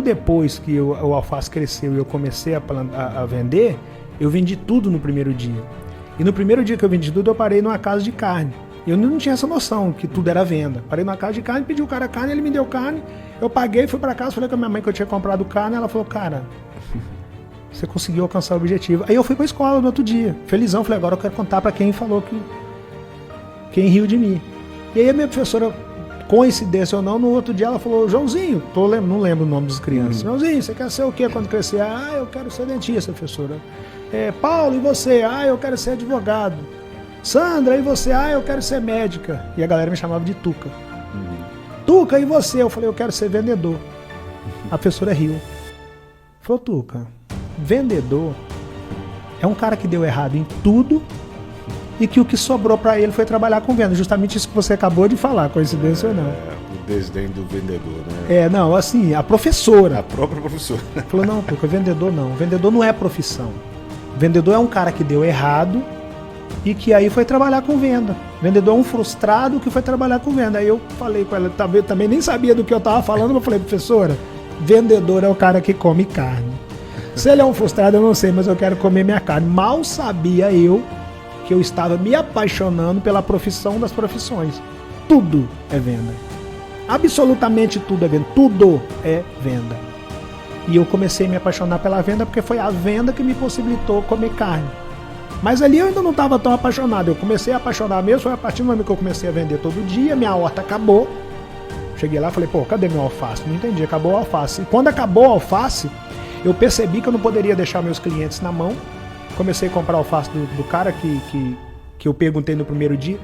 depois que o alface cresceu e eu comecei a vender, eu vendi tudo no primeiro dia. E no primeiro dia que eu vendi tudo, eu parei numa casa de carne. Eu não tinha essa noção que tudo era venda. Parei numa casa de carne, pedi o cara carne, ele me deu carne, eu paguei, fui pra casa, falei com a minha mãe que eu tinha comprado carne, ela falou, cara, você conseguiu alcançar o objetivo. Aí eu fui pra escola no outro dia, felizão, falei, agora eu quero contar pra quem falou quem riu de mim. E aí a minha professora, coincidência ou não, no outro dia ela falou, Joãozinho, não lembro o nome das crianças, Joãozinho, você quer ser o quê quando crescer? Ah, eu quero ser dentista, professora. Paulo, e você? Ah, eu quero ser advogado. Sandra, e você? Ah, eu quero ser médica. E a galera me chamava de Tuca. Tuca, e você? Eu falei, eu quero ser vendedor. A professora riu. Falou, Tuca, vendedor é um cara que deu errado em tudo e que o que sobrou pra ele foi trabalhar com venda. Justamente isso que você acabou de falar, coincidência ou não. O desdém do vendedor, né? Não, assim, a professora. A própria professora. Falou, não, Tuca, vendedor não. Vendedor não é profissão. Vendedor é um cara que deu errado e que aí foi trabalhar com venda. Vendedor é um frustrado que foi trabalhar com venda. Aí eu falei com ela, também nem sabia do que eu tava falando, mas eu falei, professora, vendedor é o cara que come carne. Se ele é um frustrado, eu não sei, mas eu quero comer minha carne. Mal sabia eu que eu estava me apaixonando pela profissão das profissões. Tudo é venda. Absolutamente tudo é venda. Tudo é venda. E eu comecei a me apaixonar pela venda porque foi a venda que me possibilitou comer carne. Mas ali eu ainda não estava tão apaixonado. Eu comecei a apaixonar mesmo, foi a partir do momento que eu comecei a vender todo dia, minha horta acabou. Cheguei lá e falei, pô, cadê meu alface? Não entendi, acabou o alface. E quando acabou o alface, eu percebi que eu não poderia deixar meus clientes na mão. Comecei a comprar alface do cara que eu perguntei no primeiro dia,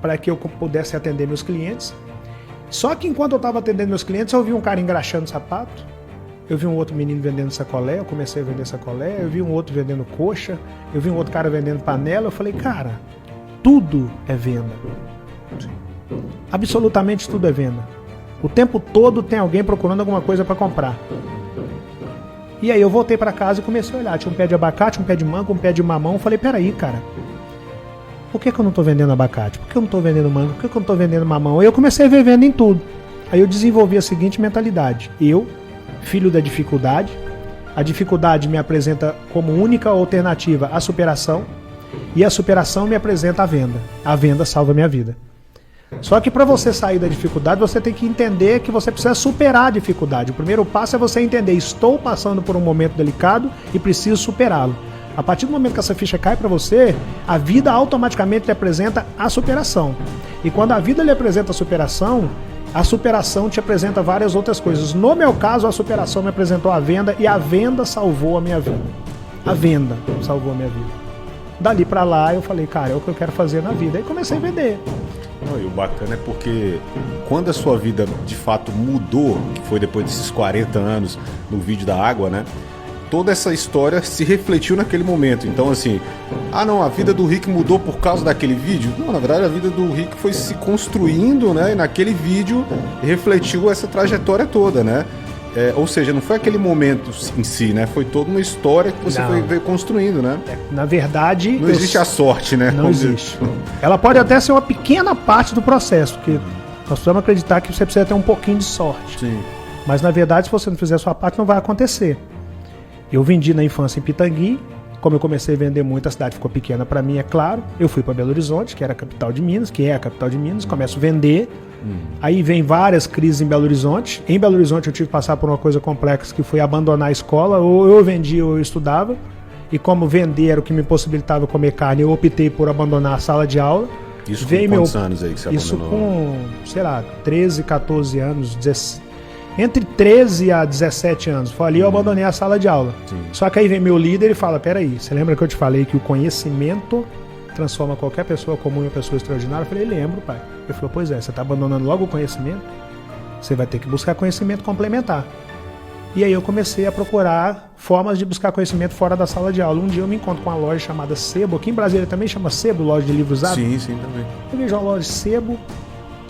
para que eu pudesse atender meus clientes. Só que enquanto eu estava atendendo meus clientes, eu vi um cara engraxando sapato. Eu vi um outro menino vendendo sacolé, eu comecei a vender sacolé, eu vi um outro vendendo coxa, eu vi um outro cara vendendo panela, eu falei, cara, tudo é venda. Absolutamente tudo é venda. O tempo todo tem alguém procurando alguma coisa para comprar. E aí eu voltei para casa e comecei a olhar, tinha um pé de abacate, um pé de manga, um pé de mamão, eu falei, peraí, cara, por que eu não tô vendendo abacate? Por que eu não tô vendendo manga? Por que eu não tô vendendo mamão? Aí eu comecei a ver venda em tudo. Aí eu desenvolvi a seguinte mentalidade, filho da dificuldade, a dificuldade me apresenta como única alternativa a superação e a superação me apresenta a venda salva minha vida. Só que para você sair da dificuldade, você tem que entender que você precisa superar a dificuldade. O primeiro passo é você entender, estou passando por um momento delicado e preciso superá-lo. A partir do momento que essa ficha cai para você, a vida automaticamente lhe apresenta a superação. E quando a vida lhe apresenta a superação te apresenta várias outras coisas. No meu caso, a superação me apresentou a venda e a venda salvou a minha vida. A venda salvou a minha vida. Dali pra lá eu falei, cara, é o que eu quero fazer na vida. Aí comecei a vender. E o bacana é porque quando a sua vida de fato mudou, que foi depois desses 40 anos no vídeo da água, né? Toda essa história se refletiu naquele momento. Então assim, a vida do Rick mudou por causa daquele vídeo? Não, na verdade a vida do Rick foi se construindo, né? E naquele vídeo refletiu essa trajetória toda, né? Ou seja, não foi aquele momento em si, né? Foi toda uma história que você veio construindo, né? Na verdade... Não existe a sorte, né? Não existe. Ela pode até ser uma pequena parte do processo, porque nós precisamos acreditar que você precisa ter um pouquinho de sorte. Sim. Mas na verdade, se você não fizer a sua parte, não vai acontecer. Eu vendi na infância em Pitangui. Como eu comecei a vender muito, a cidade ficou pequena para mim, é claro. Eu fui para Belo Horizonte, que era a capital de Minas, começo a vender. Aí vem várias crises em Belo Horizonte. Em Belo Horizonte eu tive que passar por uma coisa complexa, que foi abandonar a escola. Ou eu vendia ou eu estudava. E como vender era o que me possibilitava comer carne, eu optei por abandonar a sala de aula. Isso com quantos anos aí que você abandonou? Isso com, sei lá, 13, 14 anos, 16... Entre 13 a 17 anos. Foi ali eu abandonei a sala de aula. Sim. Só que aí vem meu líder e fala, peraí, você lembra que eu te falei que o conhecimento transforma qualquer pessoa comum em uma pessoa extraordinária? Eu falei, lembro, pai. Ele falou, pois é, você está abandonando logo o conhecimento? Você vai ter que buscar conhecimento complementar. E aí eu comecei a procurar formas de buscar conhecimento fora da sala de aula. Um dia eu me encontro com uma loja chamada Sebo, aqui em Brasília também chama Sebo, loja de livros usados. Sim, sim, também. Eu vejo uma loja Sebo,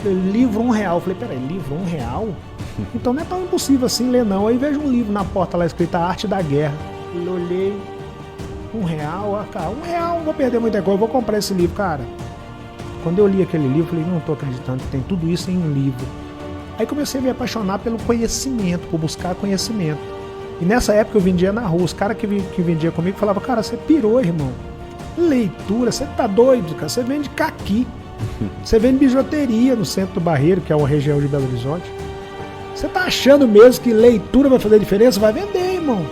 livro R$1. Eu falei, peraí, livro R$1? Então não é tão impossível assim ler não. Aí vejo um livro na porta lá escrito A Arte da Guerra. Eu olhei, R$1, cara, R$1, não vou perder muita coisa, eu vou comprar esse livro, cara. Quando eu li aquele livro, eu falei, não tô acreditando que tem tudo isso em um livro. Aí comecei a me apaixonar pelo conhecimento, por buscar conhecimento. E nessa época eu vendia na rua. Os caras que vendiam comigo falavam, cara, você pirou, irmão. Leitura, você tá doido, cara. Você vende caqui. Você vende bijuteria no centro do Barreiro, que é uma região de Belo Horizonte. Você tá achando mesmo que leitura vai fazer diferença? Vai vender, irmão.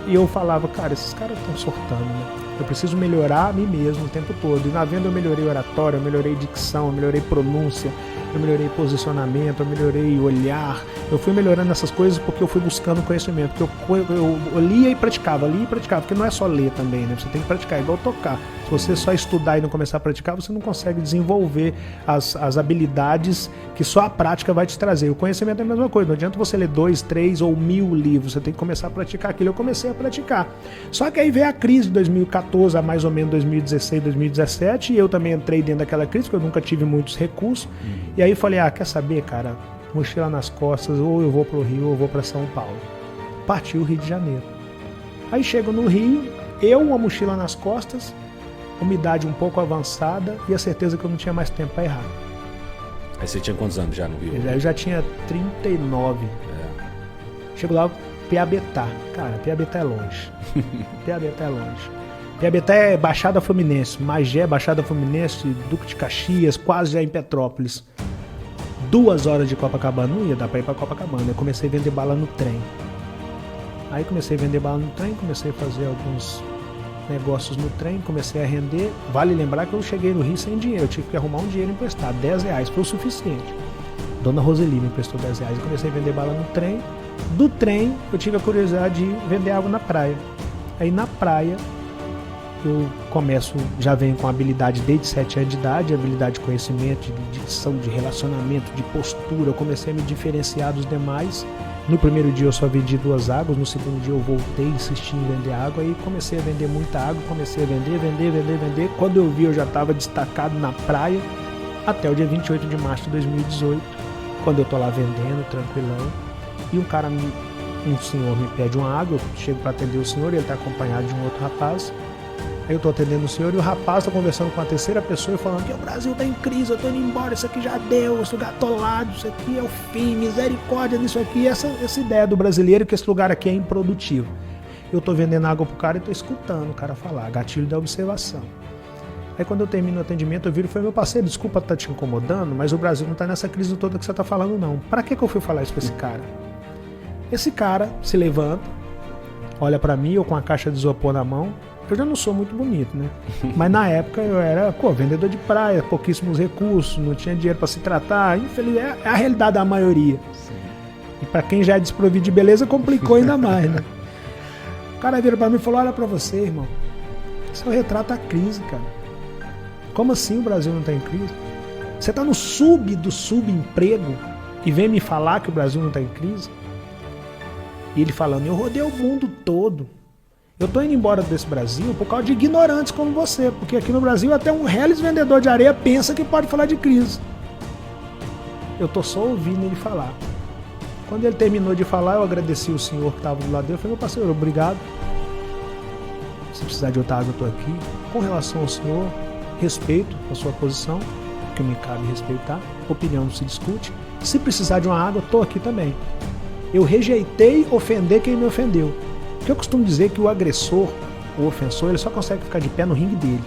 E eu falava, cara, esses caras estão surtando, né? Eu preciso melhorar a mim mesmo o tempo todo. E na venda eu melhorei oratória, eu melhorei dicção, eu melhorei pronúncia, eu melhorei posicionamento, eu melhorei olhar. Eu fui melhorando essas coisas porque eu fui buscando conhecimento. Porque eu lia e praticava, porque não é só ler também, né? Você tem que praticar, é igual tocar. Se você só estudar e não começar a praticar, você não consegue desenvolver as habilidades que só a prática vai te trazer. O conhecimento é a mesma coisa, não adianta você ler 2, 3 ou 1000 livros, você tem que começar a praticar aquilo. Eu comecei a praticar. Só que aí veio a crise de 2014 a mais ou menos 2016, 2017, e eu também entrei dentro daquela crise, porque eu nunca tive muitos recursos. E aí falei, quer saber, cara, mochila nas costas, ou eu vou pro Rio ou eu vou para São Paulo. Partiu o Rio de Janeiro. Aí chego no Rio, uma mochila nas costas, umidade um pouco avançada e a certeza que eu não tinha mais tempo para errar. Aí você tinha quantos anos já no Rio? Eu já tinha 39. Chego lá, Piabetá. Cara, Piabetá é longe. Piabetá é longe. Piabetá é Baixada Fluminense, Magé, Baixada Fluminense, Duque de Caxias, quase já em Petrópolis. 2 horas de Copacabana, não ia dar pra ir pra Copacabana. Eu comecei a vender bala no trem. Aí comecei a vender bala no trem, comecei a fazer alguns negócios no trem, comecei a render. Vale lembrar que eu cheguei no Rio sem dinheiro, eu tive que arrumar um dinheiro emprestado, R$10, foi o suficiente. Dona Roseli me emprestou R$10 e comecei a vender bala no trem. Do trem, eu tive a curiosidade de vender água na praia. Aí na praia, eu já venho com habilidade desde 7 anos de idade, habilidade de conhecimento, de dicção, de relacionamento, de postura. Eu comecei a me diferenciar dos demais. No primeiro dia eu só vendi 2 águas, no segundo dia eu voltei, insisti em vender água e comecei a vender muita água, comecei a vender. Quando eu vi, eu já estava destacado na praia até o dia 28 de março de 2018, quando eu tô lá vendendo, tranquilão, e um senhor me pede uma água, eu chego para atender o senhor, ele está acompanhado de um outro rapaz. Aí eu tô atendendo o senhor e o rapaz tá conversando com a terceira pessoa e falando que o Brasil tá em crise, eu tô indo embora, isso aqui já deu, eu sou gatolado, isso aqui é o fim, misericórdia nisso aqui, essa ideia do brasileiro que esse lugar aqui é improdutivo. Eu tô vendendo água pro cara e tô escutando o cara falar, gatilho da observação. Aí quando eu termino o atendimento, eu viro e falo, meu parceiro, desculpa estar te incomodando, mas o Brasil não tá nessa crise toda que você tá falando não. Pra que eu fui falar isso pra esse cara? Esse cara se levanta, olha pra mim, eu com a caixa de isopor na mão. Eu já não sou muito bonito, né? Mas na época eu era, vendedor de praia, pouquíssimos recursos, não tinha dinheiro para se tratar. Infelizmente, é a realidade da maioria. Sim. E para quem já é desprovido de beleza, complicou ainda mais, né? O cara vira para mim e falou, olha para você, irmão, seu retrato a crise, cara. Como assim o Brasil não tá em crise? Você tá no do subemprego e vem me falar que o Brasil não tá em crise? E ele falando, eu rodei o mundo todo. Eu tô indo embora desse Brasil por causa de ignorantes como você, porque aqui no Brasil até um reles vendedor de areia pensa que pode falar de crise. Eu tô só ouvindo ele falar. Quando ele terminou de falar, eu agradeci o senhor que estava do lado dele. Eu falei, meu parceiro, obrigado. Se precisar de outra água, eu tô aqui. Com relação ao senhor, respeito a sua posição, que me cabe respeitar. Opinião não se discute. Se precisar de uma água, eu tô aqui também. Eu rejeitei ofender quem me ofendeu. Porque eu costumo dizer que o agressor, o ofensor, ele só consegue ficar de pé no ringue dele.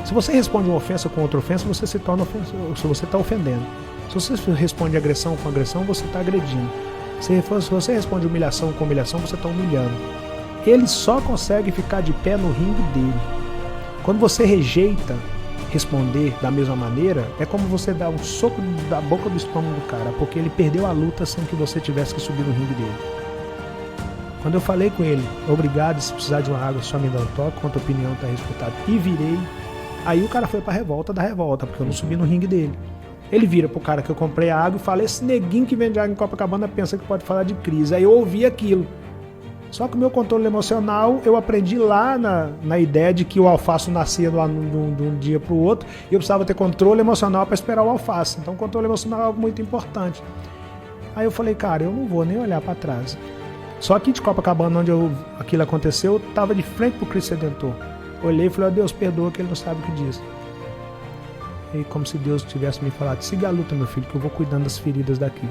Se você responde uma ofensa com outra ofensa, você se torna ofensor, se você está ofendendo. Se você responde agressão com agressão, você está agredindo. Se você responde humilhação com humilhação, você está humilhando. Ele só consegue ficar de pé no ringue dele. Quando você rejeita responder da mesma maneira, é como você dar um soco da boca do estômago do cara, porque ele perdeu a luta sem que você tivesse que subir no ringue dele. Quando eu falei com ele, obrigado, se precisar de uma água, só me dá um toque, quanto a opinião está respeitada, e virei, aí o cara foi pra revolta da revolta, porque eu não subi no ringue dele. Ele vira pro cara que eu comprei a água e fala, esse neguinho que vende água em Copacabana pensa que pode falar de crise. Aí eu ouvi aquilo. Só que o meu controle emocional, eu aprendi lá na ideia de que o alface nascia de um dia pro outro, e eu precisava ter controle emocional para esperar o alface. Então o controle emocional é algo muito importante. Aí eu falei, cara, eu não vou nem olhar para trás. Só aqui de Copacabana, onde aquilo aconteceu, eu estava de frente pro Cristo Redentor. Olhei e falei, ó Deus, perdoa que ele não sabe o que diz. E como se Deus tivesse me falado, siga a luta, meu filho, que eu vou cuidando das feridas daqui.